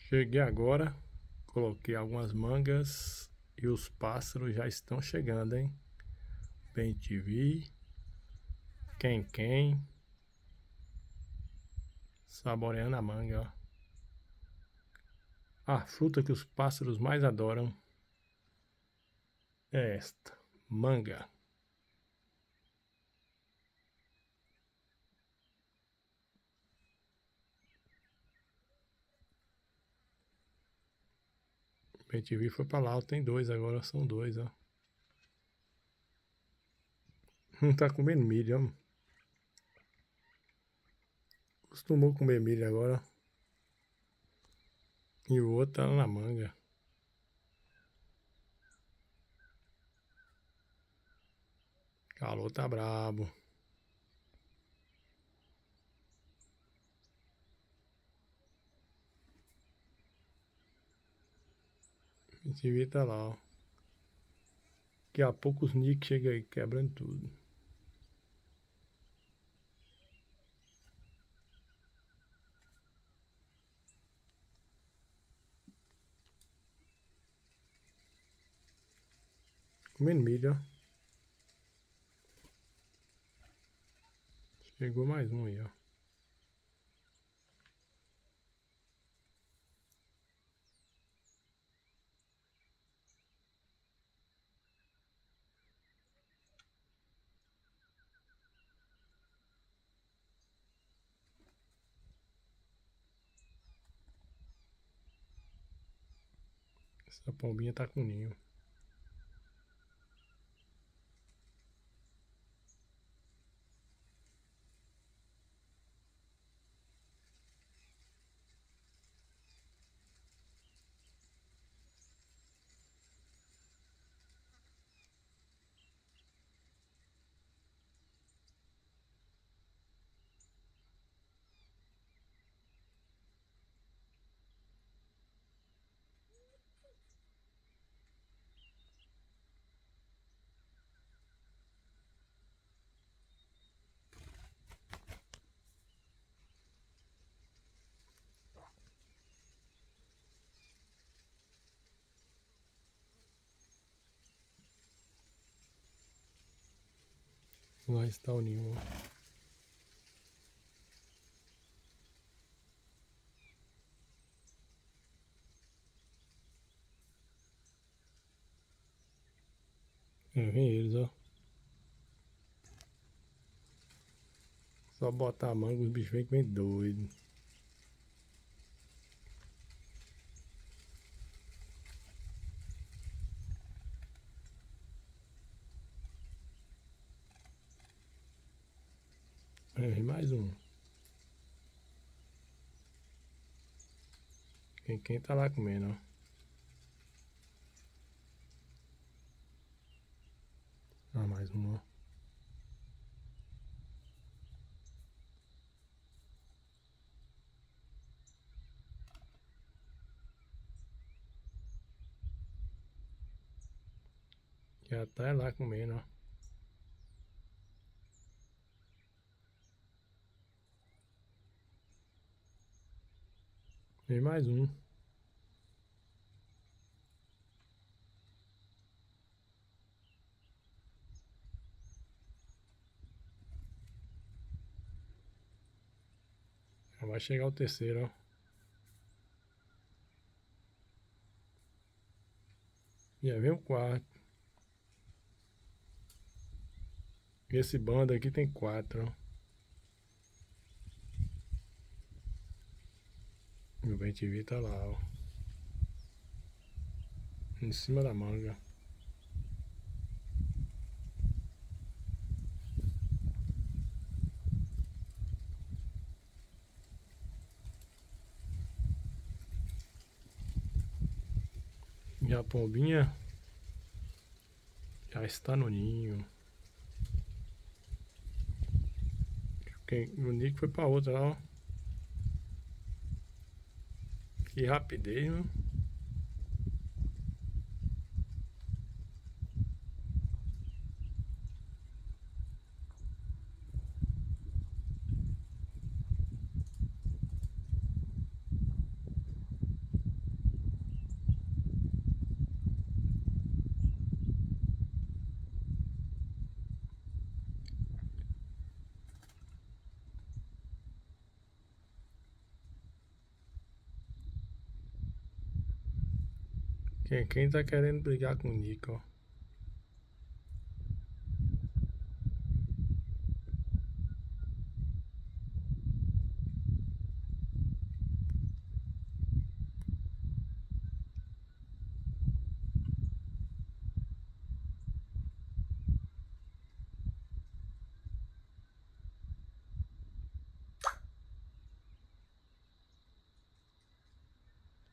Cheguei agora, coloquei algumas mangas e os pássaros já estão chegando, hein? Bem te vi, quem, saboreando a manga, ó. A fruta que os pássaros mais adoram é esta, manga. Bem te vi foi pra lá, tem dois agora, são dois, ó. Um tá comendo milho, ó. Costumou comer milho agora. E o outro tá lá na manga. Calor tá brabo. A gente vê tá lá, ó. Daqui a pouco os Nick chegam aí quebrando tudo. Comendo milho, ó. Chegou mais um aí, ó. Essa pombinha tá com ninho. Lá está o ninho, ó. É, vem eles, ó. Só botar a manga, os bichos vêm que vem doido. É, vem mais um. Quem tá lá comendo, ó. Ah, mais um, ó. Já tá lá comendo, ó. Vem mais um. Já vai chegar o terceiro, ó. Já vem o quarto. Esse bando aqui tem quatro, ó. E o bem-te-vi tá lá, ó. Em cima da manga. E a pombinha já está no ninho. O Nick foi pra outra lá, ó. Que rapidez, mano. Quem tá querendo brigar com o Nico, ó.